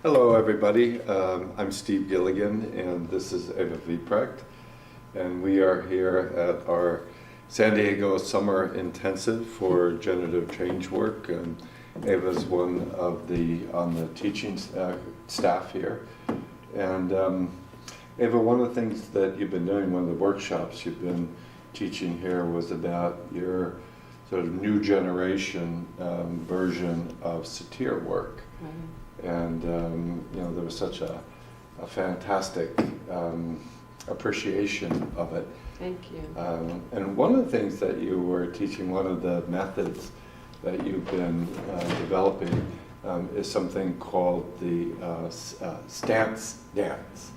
Hello, everybody. I'm Steve Gillian, and this is Eva Vieprecht, and we are here at our San Diego Summer Intensive for Generative Change work. Eva's one of on the teaching staff here. And Eva, one of the things that you've been doing, one of the workshops you've been teaching here was about your sort of new generation version of Satir work. Mm-hmm. And there was such a fantastic appreciation of it. Thank you. And one of the things that you were teaching, one of the methods that you've been developing is something called the stance dance.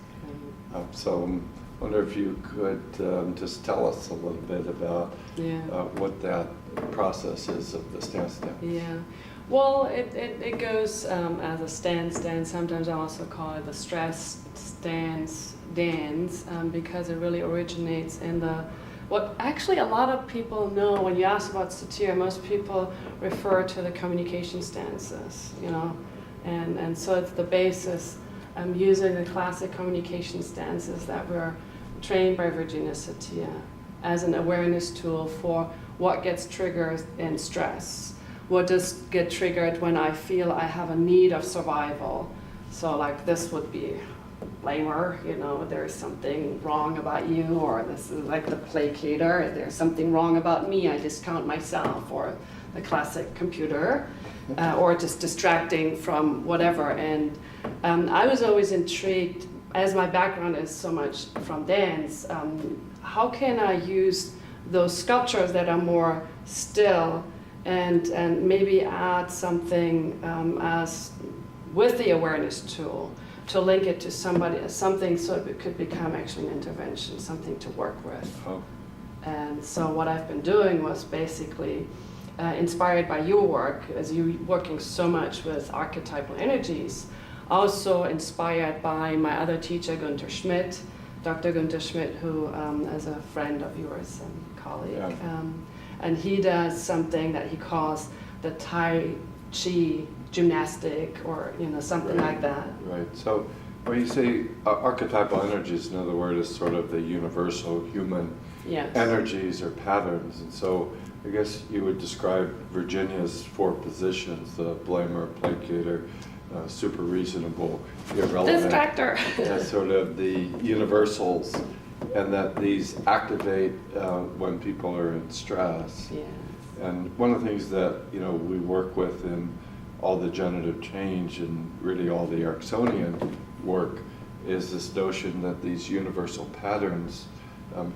Mm-hmm. So I wonder if you could just tell us a little bit about what that process is of the stance dance. Yeah. Well, it goes as a stance dance. Sometimes I also call it the stress stance dance because it really originates in what actually a lot of people know when you ask about Satir. Most people refer to the communication stances, and so it's the basis. Using the classic communication stances that were trained by Virginia Satir as an awareness tool for what gets triggered in stress. What does get triggered when I feel I have a need of survival? So like this would be blamer, there's something wrong about you, or this is like the placator, there's something wrong about me, I discount myself, or the classic computer, or just distracting from whatever. And I was always intrigued, as my background is so much from dance, how can I use those sculptures that are more still and maybe add something as with the awareness tool to link it to something so it could become actually an intervention, something to work with. Oh. And so what I've been doing was basically inspired by your work, as you working so much with archetypal energies, also inspired by my other teacher, Dr. Gunther Schmidt, who is a friend of yours and colleague. Yeah. And he does something that he calls the Tai Chi gymnastic, or something like that. Right. So when you say archetypal energies, in other words, is sort of the universal human energies or patterns. And so I guess you would describe Virginia's 4 positions: the blamer, placator, super reasonable, irrelevant, Distractor. as sort of the universals, and that these activate when people are in stress. Yeah. And one of the things that we work with in all the generative change and really all the Ericksonian work is this notion that these universal patterns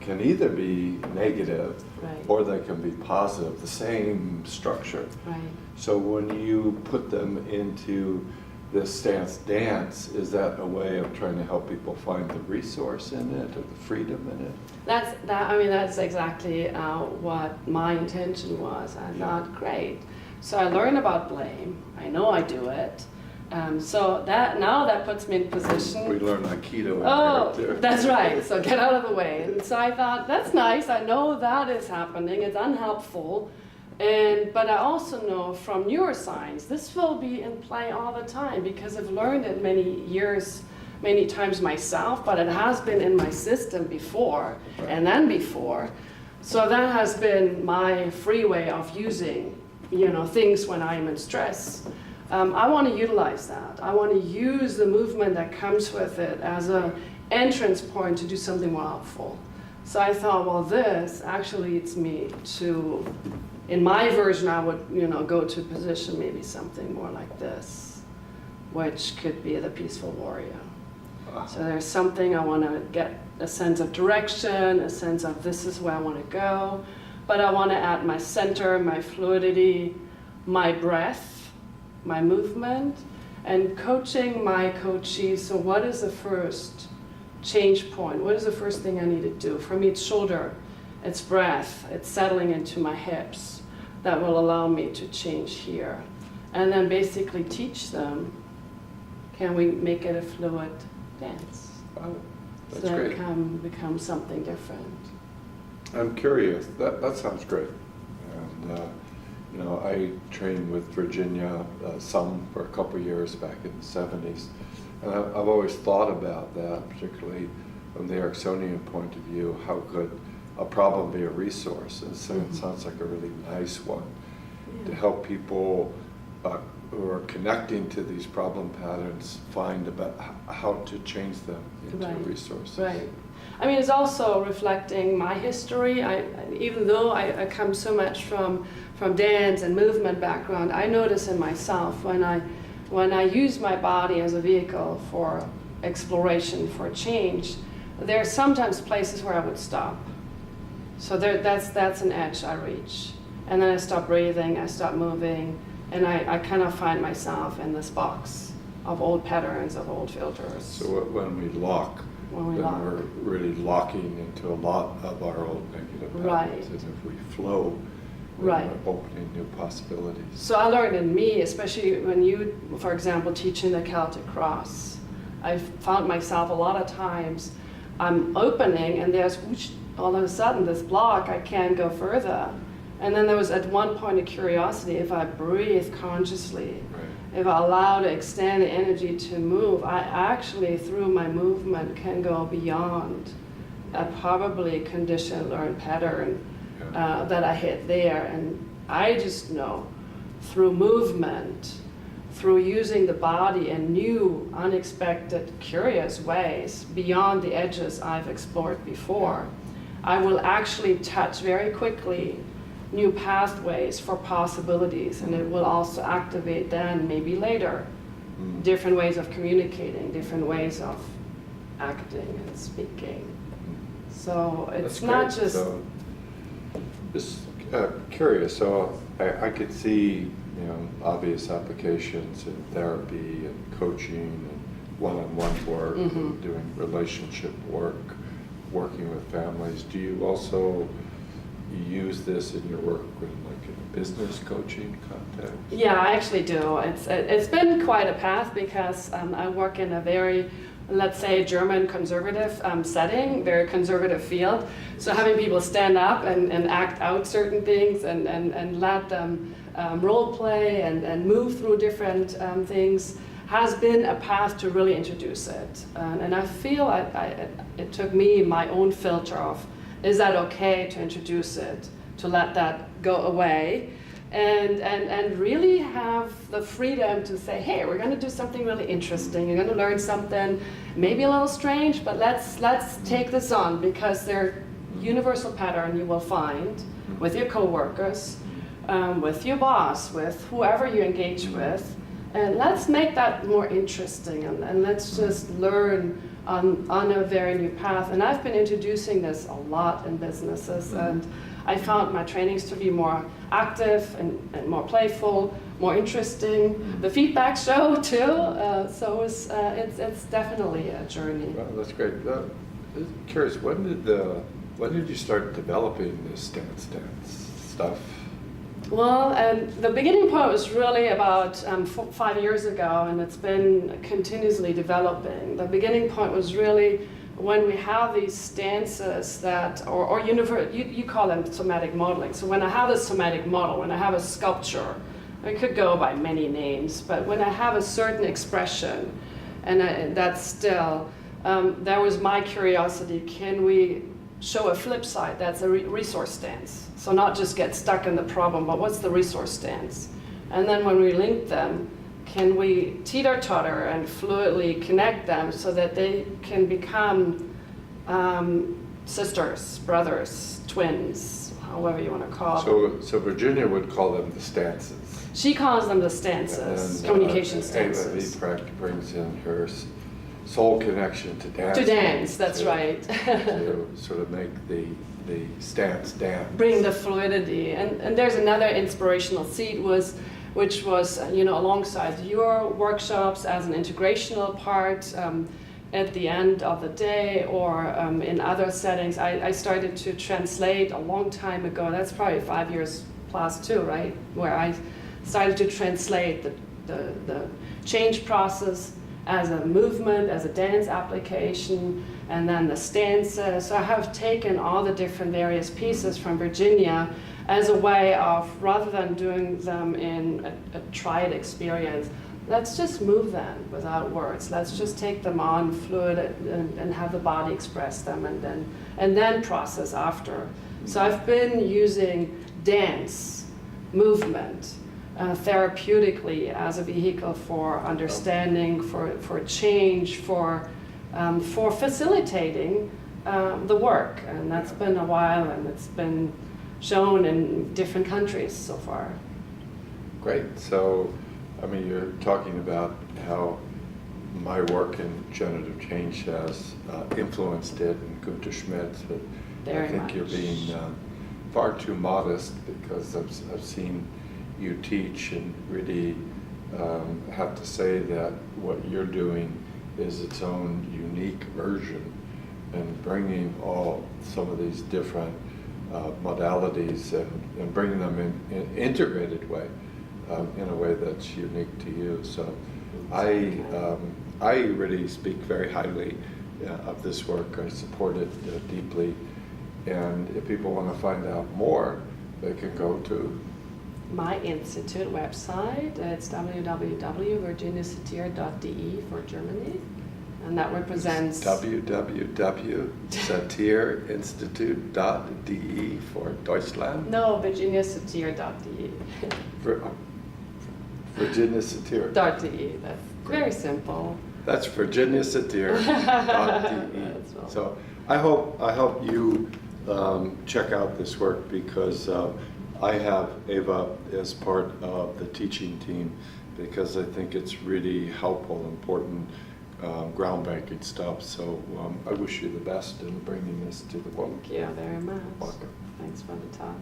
can either be negative, Right. or they can be positive, the same structure. Right. So when you put them into this stance dance, is that a way of trying to help people find the resource in it or the freedom in it? That's exactly what my intention was. I thought, great. So I learned about blame. I know I do it. So that puts me in position. We learn Aikido in there too. That's right. So get out of the way. And so I thought, that's nice. I know that is happening. It's unhelpful. But I also know from neuroscience, this will be in play all the time because I've learned it many times myself, but it has been in my system before and then before. So that has been my free way of using, things when I'm in stress. I want to utilize that. I want to use the movement that comes with it as an entrance point to do something more helpful. So I thought, well, this actually leads me to, in my version, I would, go to position maybe something more like this, which could be the peaceful warrior. So there's something I want to get a sense of direction, a sense of this is where I want to go, but I want to add my center, my fluidity, my breath, my movement, and coaching my coachees. So what is the first change point? What is the first thing I need to do? For me, it's shoulder, it's breath, it's settling into my hips that will allow me to change here. And then basically teach them, can we make it a fluid dance? Oh, that's so that great. it can become something different. I'm curious. That sounds great. And I trained with Virginia, some for a couple of years back in the 70s. And I've always thought about that, particularly from the Ericksonian point of view, how could a problem be a resource? And so it sounds like a really nice one to help people who are connecting to these problem patterns find about how to change them into resources. Right. I mean, it's also reflecting my history. Even though I come so much from dance and movement background, I notice in myself when I use my body as a vehicle for exploration, for change, there are sometimes places where I would stop. So that's an edge I reach. And then I stop breathing, I stop moving, and I kind of find myself in this box of old patterns, of old filters. So when we lock, we're really locking into a lot of our old negative patterns. And if we flow, we're opening new possibilities. So I learned in me, especially when you, for example, teaching the Celtic Cross, I found myself a lot of times I'm opening and there's all of a sudden this block, I can't go further. And then there was at one point a curiosity, if I breathe consciously, if I allow to extend the energy to move, I actually, through my movement, can go beyond a probably conditioned learned pattern that I hit there. And I just know through movement, through using the body in new, unexpected, curious ways beyond the edges I've explored before, I will actually touch very quickly new pathways for possibilities, and it will also activate then, maybe later, different ways of communicating, different ways of acting and speaking. So it's not just... So, just curious, so I could see obvious applications in therapy and coaching and one-on-one work and doing relationship work, working with families. Do you also use this in your work in a business coaching context? Yeah, I actually do. It's been quite a path because I work in a very, let's say, German conservative setting, very conservative field. So having people stand up and act out certain things and let them role play and move through different things has been a path to really introduce it. And I feel it took me my own filter of, is that okay to introduce it, to let that go away, and really have the freedom to say, hey, we're going to do something really interesting. You're going to learn something maybe a little strange, but let's take this on, because they're universal pattern you will find with your coworkers, with your boss, with whoever you engage with, and let's make that more interesting, and let's just learn on a very new path. And I've been introducing this a lot in businesses, and I found my trainings to be more active and more playful, more interesting. The feedback show too, so it's definitely a journey. Well, that's great. Curious, when did you start developing this dance stuff? Well, the beginning point was really about 5 years ago, and it's been continuously developing. The beginning point was really when we have these stances that, or you call them somatic modeling. So when I have a somatic model, when I have a sculpture, it could go by many names, but when I have a certain expression, and that's still, that was my curiosity, can we show a flip side that's a resource stance? So not just get stuck in the problem, but what's the resource stance? And then when we link them, can we teeter-totter and fluidly connect them so that they can become sisters, brothers, twins, however you want to call them. So Virginia would call them the stances. She calls them the stances, communication stances. Ava Vpract brings in her soul connection to dance. To dance, that's right. To sort of make the stance dance. Bring the fluidity. And there's another inspirational seed which was alongside your workshops as an integrational part at the end of the day, or in other settings. I started to translate a long time ago, that's probably 5 years plus too, right? Where I started to translate the change process as a movement, as a dance application, and then the stances. So I have taken all the different various pieces from Virginia as a way of, rather than doing them in a tried experience, let's just move them without words. Let's just take them on fluid and have the body express them, and then process after. So I've been using dance, movement, therapeutically as a vehicle for understanding, for change, for facilitating the work. And that's been a while, and it's been shown in different countries so far. Great. So, I mean, you're talking about how my work in generative change has influenced it, and Gunther Schmidt. But Very I think much. you're being far too modest, because I've seen you teach, and really have to say that what you're doing is its own unique version, and bringing some of these different modalities and bringing them in an integrated way, in a way that's unique to you. So I really speak very highly of this work. I support it deeply, and if people want to find out more, they can go to My institute website. It's www.virginiasatir.de for Germany, and that represents www.satirinstitute.de for Deutschland. No, virginiasatir.de. Virginia Satir. .de. That's very simple. That's virginiasatir.de. So I hope you check out this work, because I have Eva as part of the teaching team, because I think it's really helpful, important, groundbreaking stuff. So I wish you the best in bringing this to the world. Thank you very much. Welcome. Thanks for the talk.